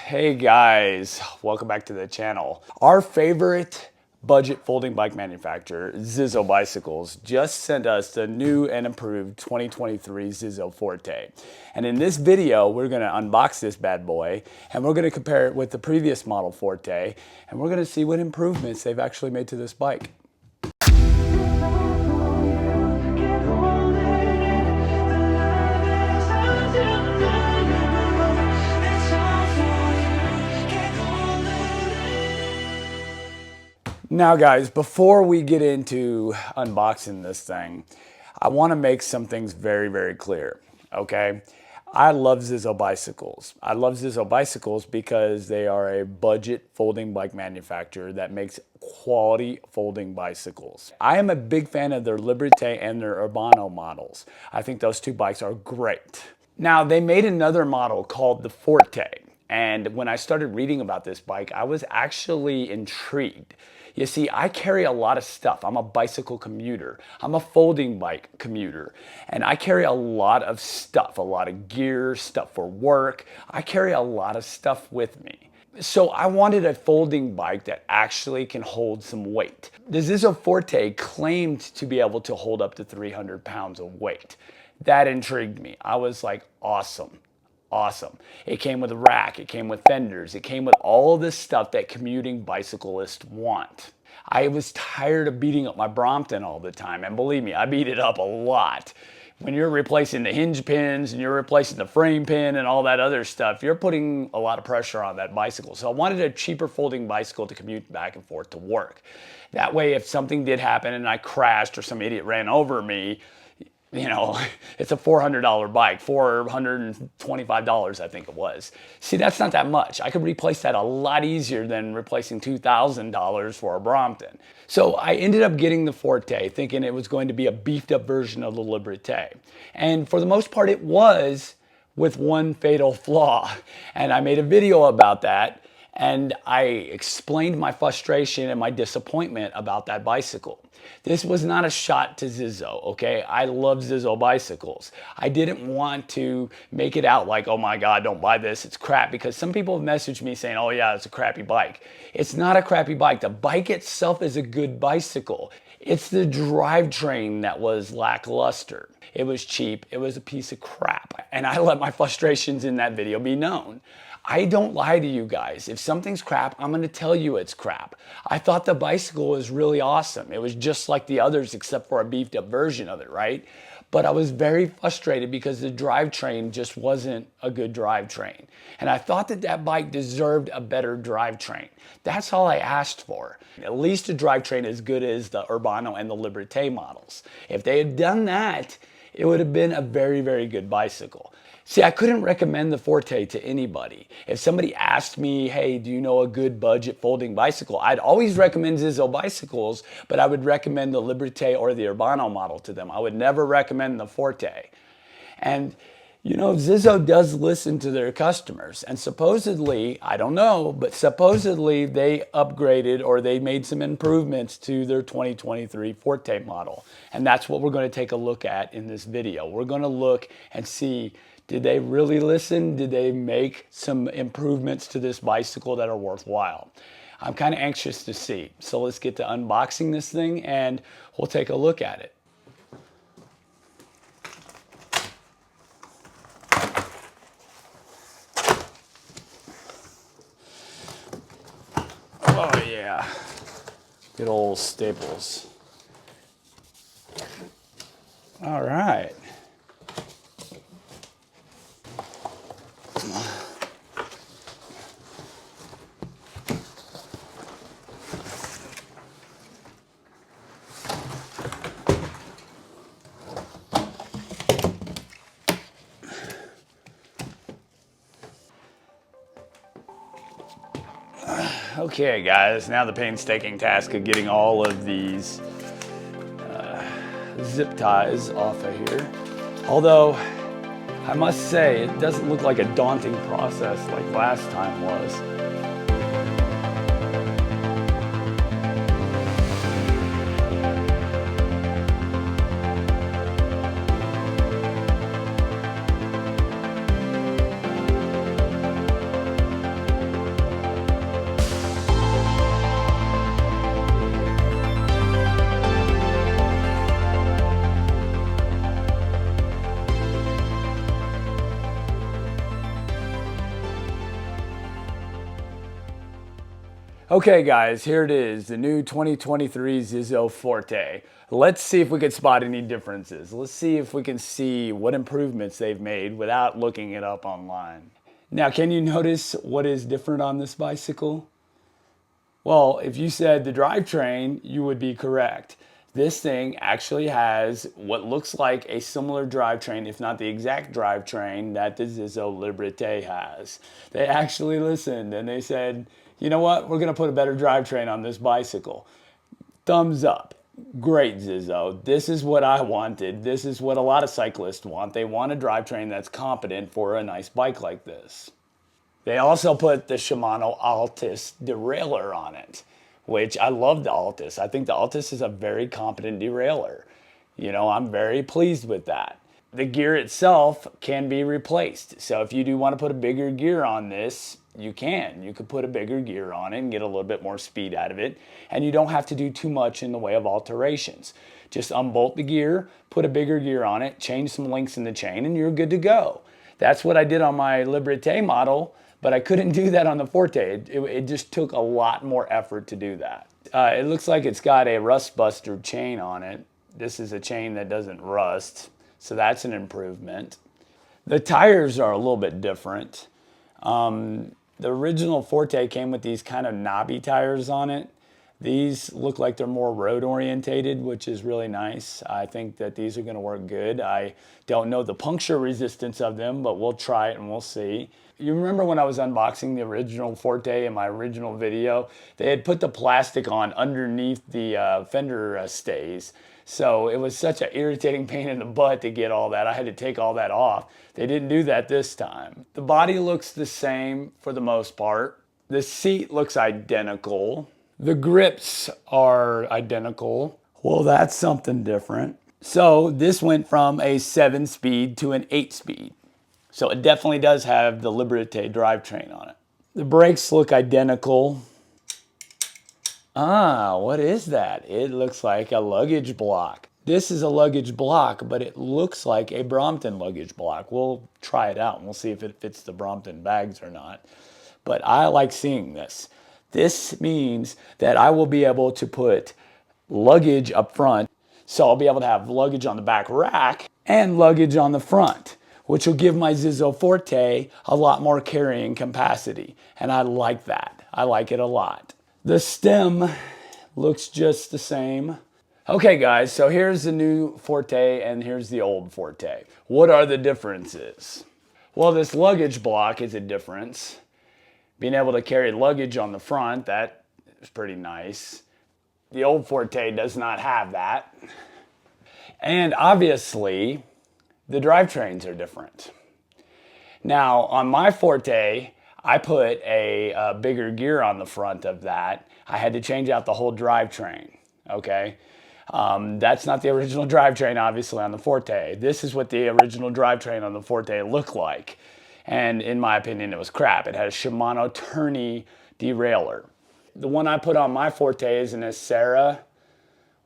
Hey guys, welcome back to the channel. Our favorite budget folding bike manufacturer, Zizzo Bicycles, just sent us the new and improved 2023 Zizzo Forte. And in this video, we're gonna unbox this bad boy and we're gonna compare it with the previous model Forte and we're gonna see what improvements they've actually made to this bike. Now guys, before we get into unboxing this thing, I want to make some things very, very clear, okay? I love Zizzo Bicycles. I love Zizzo Bicycles because they are a budget folding bike manufacturer that makes quality folding bicycles. I am a big fan of their Liberté and their Urbano models. I think those two bikes are great. Now, they made another model called the Forte. And when I started reading about this bike, I was actually intrigued. You see, I carry a lot of stuff. I'm a bicycle commuter. I'm a folding bike commuter. And I carry a lot of stuff, a lot of gear, stuff for work. I carry a lot of stuff with me. So I wanted a folding bike that actually can hold some weight. The Zizzo Forte claimed to be able to hold up to 300 pounds of weight. That intrigued me. I was like, awesome. Awesome. It came with a rack, it came with fenders, it came with all this stuff that commuting bicyclists want. I was tired of beating up my Brompton all the time, and believe me, I beat it up a lot. When you're replacing the hinge pins and you're replacing the frame pin and all that other stuff, you're putting a lot of pressure on that bicycle. So I wanted a cheaper folding bicycle to commute back and forth to work. That way, if something did happen and I crashed or some idiot ran over me, you know, it's a $400 bike, $425 I think it was. See, that's not that much. I could replace that a lot easier than replacing $2,000 for a Brompton. So I ended up getting the Forte thinking it was going to be a beefed up version of the Liberté. And for the most part it was, with one fatal flaw. And I made a video about that. And I explained my frustration and my disappointment about that bicycle. This was not a shot to Zizzo, okay? I love Zizzo Bicycles. I didn't want to make it out like, oh my God, don't buy this, it's crap. Because some people have messaged me saying, oh yeah, it's a crappy bike. It's not a crappy bike. The bike itself is a good bicycle. It's the drivetrain that was lackluster. It was cheap, it was a piece of crap. And I let my frustrations in that video be known. I don't lie to you guys. If something's crap, I'm gonna tell you it's crap. I thought the bicycle was really awesome. It was just like the others except for a beefed up version of it, right? But I was very frustrated because the drivetrain just wasn't a good drivetrain. And I thought that that bike deserved a better drivetrain. That's all I asked for. At least a drivetrain as good as the Urbano and the Liberté models. If they had done that, it would have been a very, very good bicycle. See, I couldn't recommend the Forte to anybody. If somebody asked me, hey, do you know a good budget folding bicycle? I'd always recommend Zizzo Bicycles, but I would recommend the Liberté or the Urbano model to them. I would never recommend the Forte. And you know, Zizzo does listen to their customers. And supposedly, I don't know, but supposedly they upgraded or they made some improvements to their 2023 Forte model. And that's what we're going to take a look at in this video. We're going to look and see, did they really listen? Did they make some improvements to this bicycle that are worthwhile? I'm kind of anxious to see. So let's get to unboxing this thing and we'll take a look at it. Oh yeah, good old Staples. All right. Okay guys, now the painstaking task of getting all of these zip ties off of here. Although, I must say, it doesn't look like a daunting process like last time was. Okay guys, here it is, the new 2023 Zizzo Forte. Let's see if we can spot any differences. Let's see if we can see what improvements they've made without looking it up online. Now, can you notice what is different on this bicycle? Well, if you said the drivetrain, you would be correct. This thing actually has what looks like a similar drivetrain, if not the exact drivetrain that the Zizzo Liberté has. They actually listened and they said, you know what, we're going to put a better drivetrain on this bicycle. Thumbs up. Great, Zizzo. This is what I wanted. This is what a lot of cyclists want. They want a drivetrain that's competent for a nice bike like this. They also put the Shimano Altis derailleur on it, which I love the Altis. I think the Altis is a very competent derailleur. You know, I'm very pleased with that. The gear itself can be replaced. So if you do want to put a bigger gear on this, you can. You could put a bigger gear on it and get a little bit more speed out of it. And you don't have to do too much in the way of alterations. Just unbolt the gear, put a bigger gear on it, change some links in the chain, and you're good to go. That's what I did on my Liberté model, but I couldn't do that on the Forte. It just took a lot more effort to do that. It looks like it's got a rust buster chain on it. This is a chain that doesn't rust, so that's an improvement. The tires are a little bit different. The original Forte came with these kind of knobby tires on it. These look like they're more road orientated, which is really nice. I think that these are going to work good. I don't know the puncture resistance of them, but we'll try it and we'll see. You remember when I was unboxing the original Forte in my original video? They had put the plastic on underneath the fender stays. So it was such an irritating pain in the butt to get all that. I had to take all that off. They didn't do that this time. The body looks the same for the most part. The seat looks identical. The grips are identical. Well, that's something different. So this went from a 7-speed to an 8-speed. So it definitely does have the Liberté drivetrain on it. The brakes look identical. Ah, what is that? It looks like a luggage block. This is a luggage block, but it looks like a Brompton luggage block. We'll try it out and we'll see if it fits the Brompton bags or not. But I like seeing this. This means that I will be able to put luggage up front. So I'll be able to have luggage on the back rack and luggage on the front, which will give my Zizzo Forte a lot more carrying capacity. And I like that. I like it a lot. The stem looks just the same. Okay guys, so here's the new Forte and here's the old Forte. What are the differences? Well, this luggage block is a difference. Being able to carry luggage on the front, that is pretty nice. The old Forte does not have that. And obviously, the drivetrains are different. Now, on my Forte, I put a bigger gear on the front of that. I had to change out the whole drivetrain, okay? That's not the original drivetrain, obviously, on the Forte. This is what the original drivetrain on the Forte looked like. And in my opinion, it was crap. It had a Shimano tourney derailleur. The one I put on my Forte is an Acera,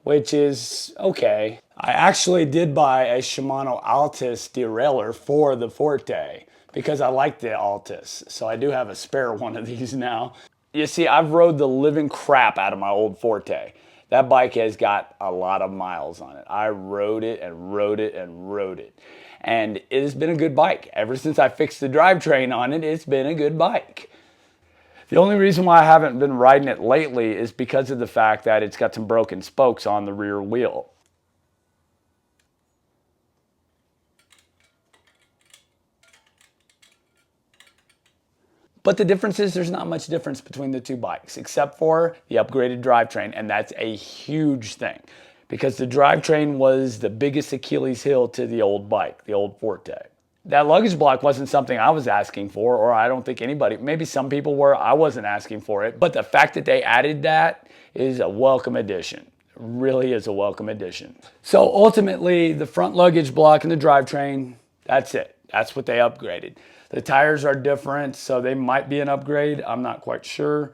which is okay. I actually did buy a Shimano Altis derailleur for the Forte because I like the Altis. So I do have a spare one of these now. You see, I've rode the living crap out of my old Forte. That bike has got a lot of miles on it. I rode it and rode it and rode it. And it has been a good bike. Ever since I fixed the drivetrain on it, it's been a good bike. The only reason why I haven't been riding it lately is because of the fact that it's got some broken spokes on the rear wheel. But the difference is there's not much difference between the two bikes, except for the upgraded drivetrain, and that's a huge thing. Because the drivetrain was the biggest Achilles heel to the old bike, the old Forte. That luggage block wasn't something I was asking for, or I don't think anybody, maybe some people were, I wasn't asking for it. But the fact that they added that is a welcome addition. Really is a welcome addition. So ultimately, the front luggage block and the drivetrain, that's it. That's what they upgraded. The tires are different, so they might be an upgrade. I'm not quite sure.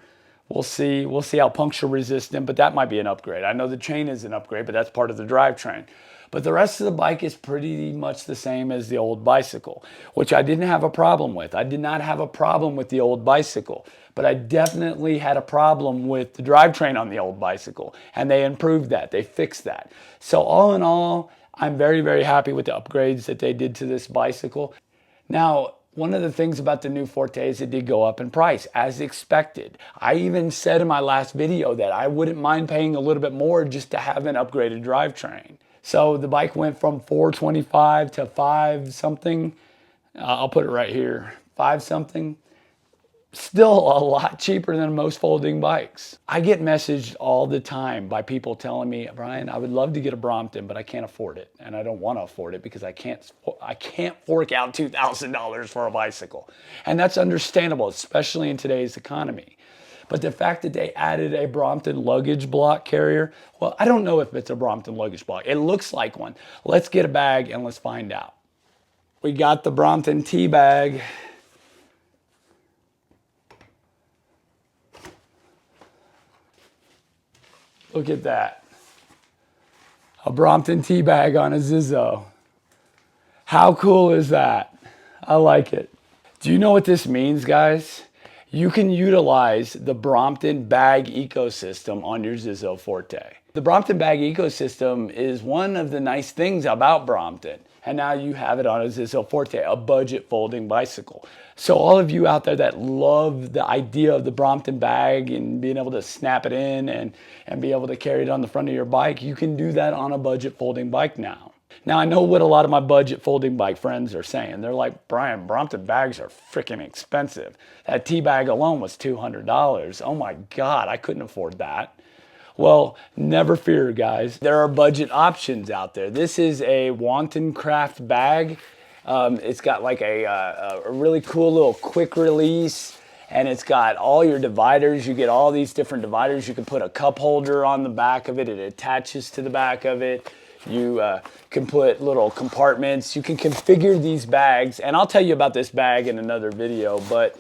We'll see. We'll see how puncture resistant, but that might be an upgrade. I know the chain is an upgrade, but that's part of the drivetrain. But the rest of the bike is pretty much the same as the old bicycle, which I didn't have a problem with. I did not have a problem with the old bicycle, but I definitely had a problem with the drivetrain on the old bicycle, and they improved that. They fixed that. So all in all, I'm very, very happy with the upgrades that they did to this bicycle. Now, one of the things about the new Forte is it did go up in price, as expected. I even said in my last video that I wouldn't mind paying a little bit more just to have an upgraded drivetrain. So the bike went from $425 to $5 something. I'll put it right here, $5 something. Still a lot cheaper than most folding bikes. I get messaged all the time by people telling me, Brian, I would love to get a Brompton, but I can't afford it. And I don't want to afford it because I can't fork out $2,000 for a bicycle. And that's understandable, especially in today's economy. But the fact that they added a Brompton luggage block carrier, well, I don't know if it's a Brompton luggage block. It looks like one. Let's get a bag and let's find out. We got the Brompton tea bag. Look at that. A Brompton tea bag on a Zizzo. How cool is that? I like it. Do you know what this means, guys? You can utilize the Brompton bag ecosystem on your Zizzo Forte. The Brompton bag ecosystem is one of the nice things about Brompton. And now you have it on a Zizzo Forte, a budget folding bicycle. So all of you out there that love the idea of the Brompton bag and being able to snap it in and be able to carry it on the front of your bike, you can do that on a budget folding bike now. Now I know what a lot of my budget folding bike friends are saying. They're like, Brian, Brompton bags are freaking expensive. That tea bag alone was $200. Oh my God, I couldn't afford that. Well, never fear, guys. There are budget options out there. This is a Wanton Craft bag. It's got like a really cool little quick release, and it's got all your dividers. You get all these different dividers. You can put a cup holder on the back of it. It attaches to the back of it. You can put little compartments. You can configure these bags, and I'll tell you about this bag in another video, but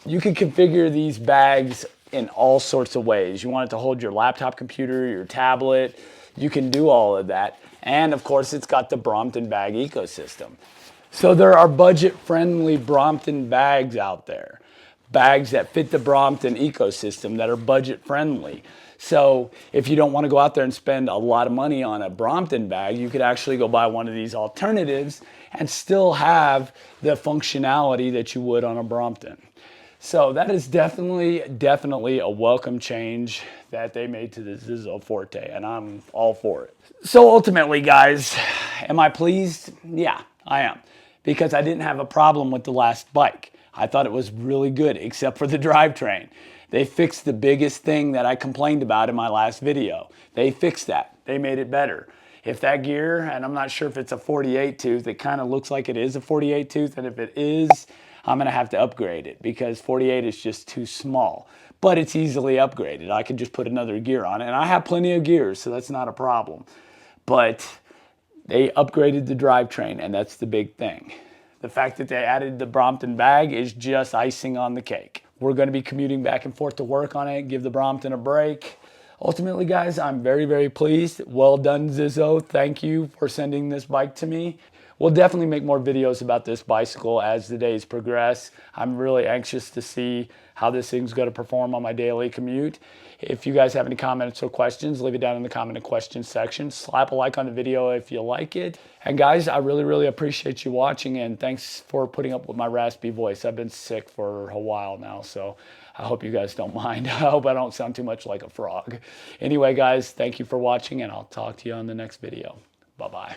you can configure these bags in all sorts of ways. You want it to hold your laptop computer, your tablet. You can do all of that. And of course, it's got the Brompton bag ecosystem. So there are budget-friendly Brompton bags out there. Bags that fit the Brompton ecosystem that are budget-friendly. So if you don't want to go out there and spend a lot of money on a Brompton bag, you could actually go buy one of these alternatives and still have the functionality that you would on a Brompton. So that is definitely a welcome change that they made to the Zizzo Forte, and I'm all for it. So ultimately, guys, am I pleased? Yeah, I am, because I didn't have a problem with the last bike. I thought it was really good, except for the drivetrain. They fixed the biggest thing that I complained about in my last video. They fixed that. They made it better. If that gear, and I'm not sure if it's a 48 tooth, it kind of looks like it is a 48 tooth, and if it is, I'm gonna have to upgrade it because 48 is just too small, but it's easily upgraded. I could just put another gear on it, and I have plenty of gears, so that's not a problem. But they upgraded the drivetrain, and that's the big thing. The fact that they added the Brompton bag is just icing on the cake. We're gonna be commuting back and forth to work on it, give the Brompton a break. Ultimately, guys, I'm very pleased. Well done, Zizzo. Thank you for sending this bike to me. We'll definitely make more videos about this bicycle as the days progress. I'm really anxious to see how this thing's going to perform on my daily commute. If you guys have any comments or questions, leave it down in the comment and questions section. Slap a like on the video if you like it. And guys, I really appreciate you watching, and thanks for putting up with my raspy voice. I've been sick for a while now, so I hope you guys don't mind. I hope I don't sound too much like a frog. Anyway, guys, thank you for watching, and I'll talk to you on the next video. Bye-bye.